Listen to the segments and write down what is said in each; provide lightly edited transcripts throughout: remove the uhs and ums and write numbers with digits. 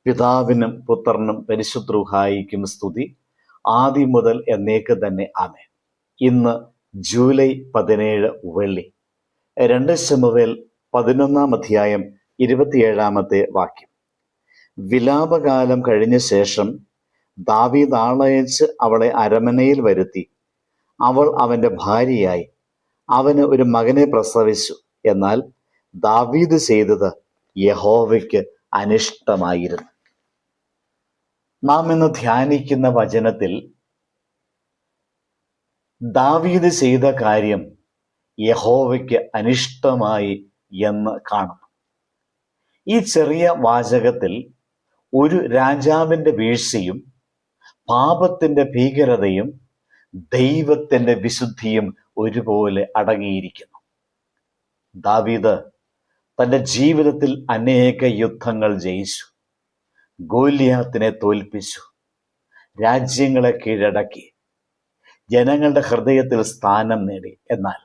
പിതാവിനും പുത്രനും പരിശുദ്ധ റൂഹായിക്കും സ്തുതി, ആദ്യം മുതൽ എന്നേക്ക് തന്നെ ആമേൻ. ഇന്ന് ജൂലൈ 17 വെള്ളി. 2 ശമൂവേൽ 11 അധ്യായം 27 വാക്യം. വിലാപകാലം കഴിഞ്ഞ ശേഷം ദാവീദ് ആളയച്ച് അവളെ അരമനയിൽ വരുത്തി. അവൾ അവന്റെ ഭാര്യയായി. അവന് ഒരു മകനെ പ്രസവിച്ചു. എന്നാൽ ദാവീദ് ചെയ്തത് യഹോവയ്ക്ക് അനിഷ്ടമായിരുന്നു. നാം ഇന്ന് ധ്യാനിക്കുന്ന വചനത്തിൽ ദാവീദ് ചെയ്ത കാര്യം യഹോവയ്ക്ക് അനിഷ്ടമായി എന്ന് കാണുന്നു. ഈ ചെറിയ വാചകത്തിൽ ഒരു രാജാവിൻ്റെ വീഴ്ചയും പാപത്തിൻ്റെ ഭീകരതയും ദൈവത്തിൻ്റെ വിശുദ്ധിയും ഒരുപോലെ അടങ്ങിയിരിക്കുന്നു. ദാവീദ് തൻ്റെ ജീവിതത്തിൽ അനേക യുദ്ധങ്ങൾ ജയിച്ചു, ഗോലിയാത്തിനെ തോൽപ്പിച്ചു, രാജ്യങ്ങളെ കീഴടക്കി, ജനങ്ങളുടെ ഹൃദയത്തിൽ സ്ഥാനം നേടി. എന്നാൽ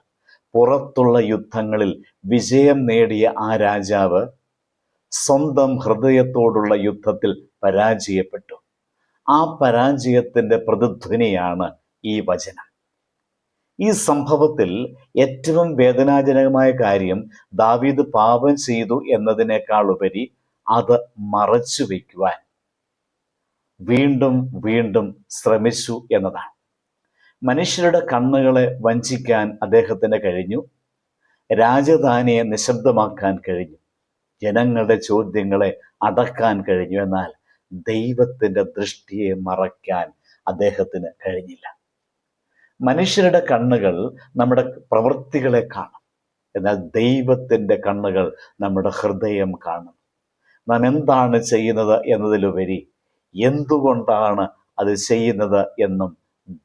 പുറത്തുള്ള യുദ്ധങ്ങളിൽ വിജയം നേടിയ ആ രാജാവ് സ്വന്തം ഹൃദയത്തോടുള്ള യുദ്ധത്തിൽ പരാജയപ്പെട്ടു. ആ പരാജയത്തിൻ്റെ പ്രതിധ്വനിയാണ് ഈ വചനം. ഈ സംഭവത്തിൽ ഏറ്റവും വേദനാജനകമായ കാര്യം ദാവീദ് പാപം ചെയ്തു എന്നതിനേക്കാൾ ഉപരി അത് മറച്ചു വയ്ക്കുവാൻ വീണ്ടും വീണ്ടും ശ്രമിച്ചു എന്നതാണ്. മനുഷ്യരുടെ കണ്ണുകളെ വഞ്ചിക്കാൻ അദ്ദേഹത്തിന് കഴിഞ്ഞു, രാജധാനിയെ നിശബ്ദമാക്കാൻ കഴിഞ്ഞു, ജനങ്ങളുടെ ചോദ്യങ്ങളെ അടക്കാൻ കഴിഞ്ഞു. എന്നാൽ ദൈവത്തിൻ്റെ ദൃഷ്ടിയെ മറയ്ക്കാൻ അദ്ദേഹത്തിന് കഴിഞ്ഞില്ല. മനുഷ്യരുടെ കണ്ണുകൾ നമ്മുടെ പ്രവൃത്തികളെ കാണും, എന്നാൽ ദൈവത്തിൻ്റെ കണ്ണുകൾ നമ്മുടെ ഹൃദയം കാണും. നാം എന്താണ് ചെയ്യുന്നത് എന്നതിലുപരി എന്തുകൊണ്ടാണ് അത് ചെയ്യുന്നത് എന്നും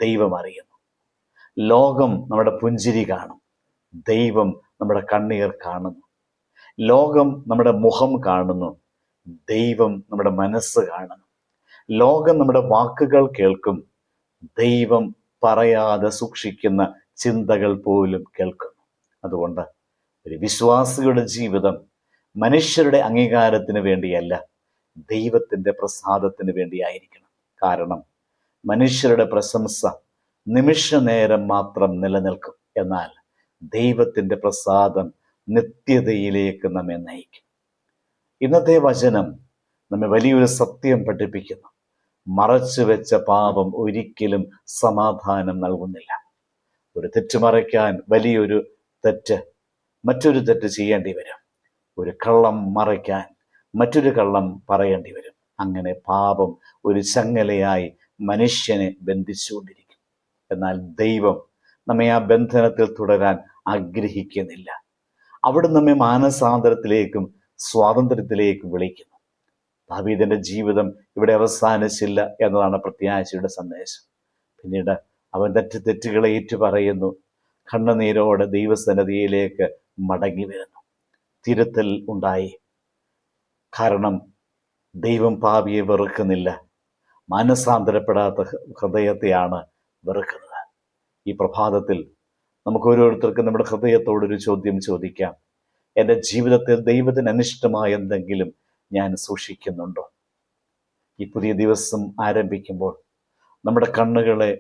ദൈവം അറിയുന്നു. ലോകം നമ്മുടെ പുഞ്ചിരി കാണും, ദൈവം നമ്മുടെ കണ്ണീർ കാണുന്നു. ലോകം നമ്മുടെ മുഖം കാണുന്നു, ദൈവം നമ്മുടെ മനസ്സ് കാണുന്നു. ലോകം നമ്മുടെ വാക്കുകൾ കേൾക്കും, ദൈവം പറയാതെ സൂക്ഷിക്കുന്ന ചിന്തകൾ പോലും കേൾക്കുന്നു. അതുകൊണ്ട് ഒരു വിശ്വാസിയുടെ ജീവിതം മനുഷ്യരുടെ അംഗീകാരത്തിന് വേണ്ടിയല്ല, ദൈവത്തിൻ്റെ പ്രസാദത്തിന് വേണ്ടിയായിരിക്കണം. കാരണം മനുഷ്യരുടെ പ്രശംസ നിമിഷ നേരം മാത്രം നിലനിൽക്കും, എന്നാൽ ദൈവത്തിൻ്റെ പ്രസാദം നിത്യതയിലേക്ക് നമ്മെ നയിക്കും. ഇന്നത്തെ വചനം നമ്മെ വലിയൊരു സത്യം പഠിപ്പിക്കുന്നു. മറച്ചു വെച്ച പാപം ഒരിക്കലും സമാധാനം നൽകുന്നില്ല. ഒരു തെറ്റ് മറയ്ക്കാൻ വലിയൊരു തെറ്റ് മറ്റൊരു തെറ്റ് ചെയ്യേണ്ടി വരും. ഒരു കള്ളം മറയ്ക്കാൻ മറ്റൊരു കള്ളം പറയേണ്ടി വരും. അങ്ങനെ പാപം ഒരു ചങ്ങലയായി മനുഷ്യനെ ബന്ധിച്ചുകൊണ്ടിരിക്കും. എന്നാൽ ദൈവം നമ്മെ ആ ബന്ധനത്തിൽ തുടരാൻ ആഗ്രഹിക്കുന്നില്ല. അവിടെ നമ്മെ മാനസാന്തരത്തിലേക്കും സ്വാതന്ത്ര്യത്തിലേക്കും വിളിക്കുന്നു. ദാവീദിന്റെ ജീവിതം ഇവിടെ അവസാനിച്ചില്ല എന്നതാണ് പ്രത്യാശയുടെ സന്ദേശം. പിന്നീട് അവൻ തെറ്റുകളെ ഏറ്റുപറയുന്നു, കണ്ണുനീരോടെ ദൈവസന്നിധിയിലേക്ക് മടങ്ങി വരുന്നു. തിരുത്തൽ ഉണ്ടായി. കാരണം ദൈവം പാപിയെ വെറുക്കുന്നില്ല, മാനസാന്തരപ്പെടാത്ത ഹൃദയത്തെയാണ് വെറുക്കുന്നത്. ഈ പ്രഭാതത്തിൽ നമുക്ക് ഓരോരുത്തർക്കും നമ്മുടെ ഹൃദയത്തോടൊരു ചോദ്യം ചോദിക്കാം. എൻ്റെ ജീവിതത്തിൽ ദൈവത്തിന് അനിഷ്ടമായ എന്തെങ്കിലും ഞാൻ സൂക്ഷിക്കുന്നുണ്ടോ? ഈ പുതിയ ദിവസം ആരംഭിക്കുമ്പോൾ നമ്മുടെ കണ്ണുകളെ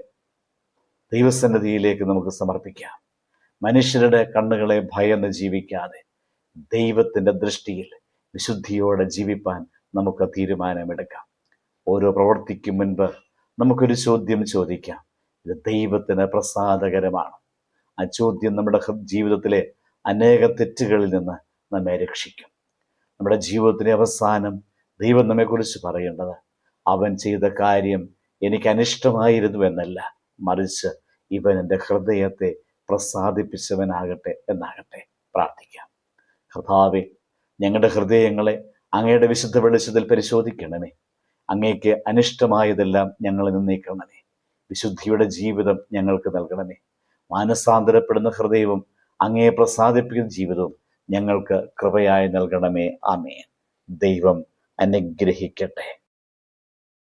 ദൈവസന്നിധിയിലേക്ക് നമുക്ക് സമർപ്പിക്കാം. മനുഷ്യരുടെ കണ്ണുകളെ ഭയന്ന് ജീവിക്കാതെ ദൈവത്തിൻ്റെ ദൃഷ്ടിയിൽ വിശുദ്ധിയോടെ ജീവിപ്പാൻ നമുക്ക് തീരുമാനമെടുക്കാം. ഓരോ പ്രവൃത്തിക്കും മുൻപ് നമുക്കൊരു ചോദ്യം ചോദിക്കാം. ഇത് ദൈവത്തിന് പ്രസാദകരമാണ്. ആ ചോദ്യം നമ്മുടെ ജീവിതത്തിലെ അനേക തെറ്റുകളിൽ നിന്ന് നമ്മെ രക്ഷിക്കും. നമ്മുടെ ജീവിതത്തിൻ്റെ അവസാനം ദൈവം നമ്മെക്കുറിച്ച് പറയേണ്ടത് അവൻ ചെയ്ത കാര്യം എനിക്ക് അനിഷ്ടമായിരുന്നു എന്നല്ല, മറിച്ച് ഇവൻ എൻ്റെ ഹൃദയത്തെ പ്രസാദിപ്പിച്ചവനാകട്ടെ എന്നാകട്ടെ. പ്രാർത്ഥിക്കാം. കർത്താവേ, ഞങ്ങളുടെ ഹൃദയങ്ങളെ അങ്ങയുടെ വിശുദ്ധ വെളിച്ചത്തിൽ പരിശോധിക്കണമേ. അങ്ങേക്ക് അനിഷ്ടമായതെല്ലാം ഞങ്ങളിൽ നിന്ന് നീക്കണമേ. വിശുദ്ധിയുടെ ജീവിതം ഞങ്ങൾക്ക് നൽകണമേ. മാനസാന്തരപ്പെടുന്ന ഹൃദയവും അങ്ങയെ പ്രസാദിപ്പിക്കുന്ന ജീവിതവും ഞങ്ങൾക്ക് കൃപയായി നൽകണമേ. ആമേൻ. ദൈവം അനുഗ്രഹിക്കട്ടെ.